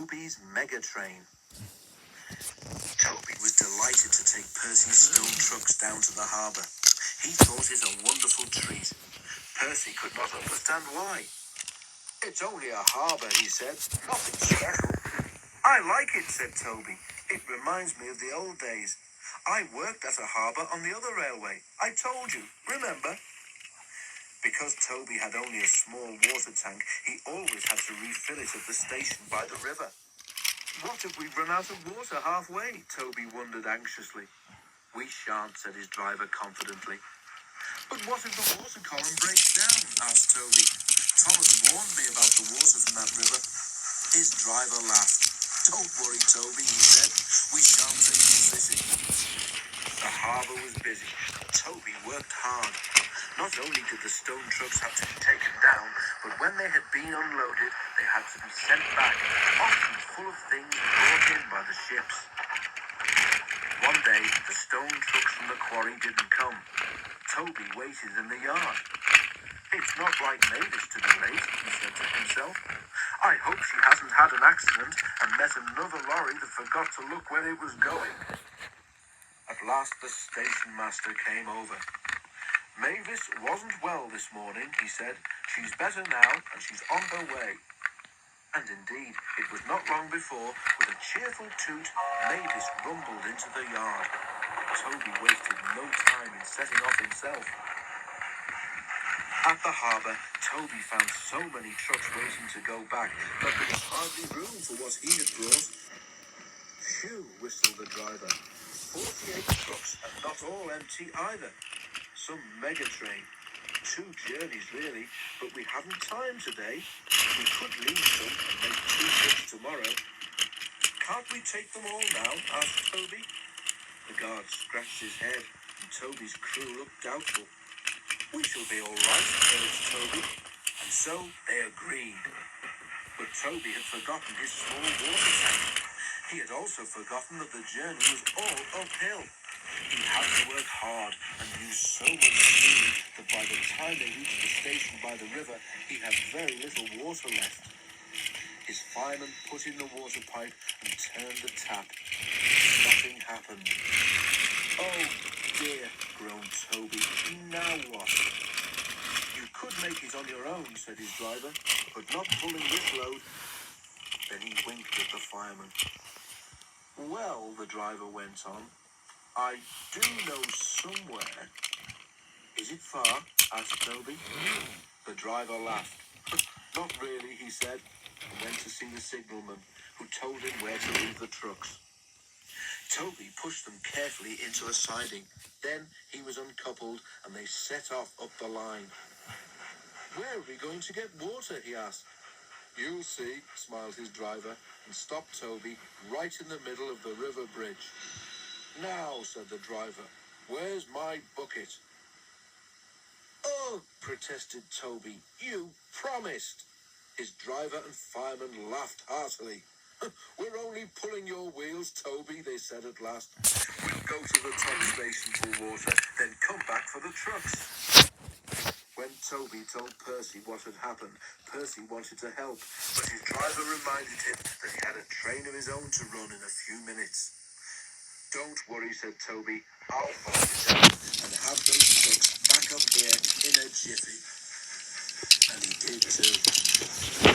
Toby's Megatrain. Toby was delighted to take Percy's stone trucks down to the harbour. He thought it a wonderful treat. Percy could not understand why. "It's only a harbour," he said. "Nothing special." "I like it," said Toby. "It reminds me of the old days. I worked at a harbour on the other railway. I told you, remember?" Because Toby had only a small water tank, he always had to refill it at the station by the river. "What if we run out of water halfway?" Toby wondered anxiously. "We shan't," said his driver confidently. "But what if the water column breaks down?" asked Toby. "Thomas warned me about the water from that river." His driver laughed. "Don't worry, Toby," he said. "We shan't take the city." The harbour was busy. Toby worked hard. Not only did the stone trucks have to be taken down, but when they had been unloaded, they had to be sent back, often full of things brought in by the ships. One day, the stone trucks from the quarry didn't come. Toby waited in the yard. "It's not like Mavis to be late," he said to himself. "I hope she hasn't had an accident and met another lorry that forgot to look where it was going." At last the station master came over. "Mavis wasn't well this morning," he said. "She's better now and she's on her way." And indeed, it was not long before, with a cheerful toot, Mavis rumbled into the yard. Toby wasted no time in setting off himself. At the harbour, Toby found so many trucks waiting to go back that there was hardly room for what he had brought. "Phew," whistled the driver. 48 trucks, and not all empty either. Some Megatrain. 2 journeys, really, but we haven't time today. We could leave some and make 2 trips tomorrow." "Can't we take them all now?" asked Toby. The guard scratched his head, and Toby's crew looked doubtful. "We shall be all right," urged Toby. And so they agreed. But Toby had forgotten his small water tank. He had also forgotten that the journey was all uphill. He had to work hard and use so much steam that by the time they reached the station by the river, he had very little water left. His fireman put in the water pipe and turned the tap. Nothing happened. "Oh dear," groaned Toby. "Now what?" "You could make it on your own," said his driver, "but not pulling this load." Then he winked at the fireman. "Well," the driver went on, "I do know somewhere." "Is it far?" asked Toby. The driver laughed. "Not really," he said, and went to see the signalman, who told him where to leave the trucks. Toby pushed them carefully into a siding. Then he was uncoupled, and they set off up the line. "Where are we going to get water?" he asked. "You'll see," smiled his driver, and stopped Toby right in the middle of the river bridge. "Now," said the driver, "where's my bucket?" "Oh," protested Toby, "you promised." His driver and fireman laughed heartily. "We're only pulling your wheels, Toby," they said at last. "We'll go to the top station for water, then come back for the trucks." When Toby told Percy what had happened, Percy wanted to help, but his driver reminded him that he had a train of his own to run in a few minutes. "Don't worry," said Toby. "I'll follow you down and have those trucks back up here in a jiffy." And he did too.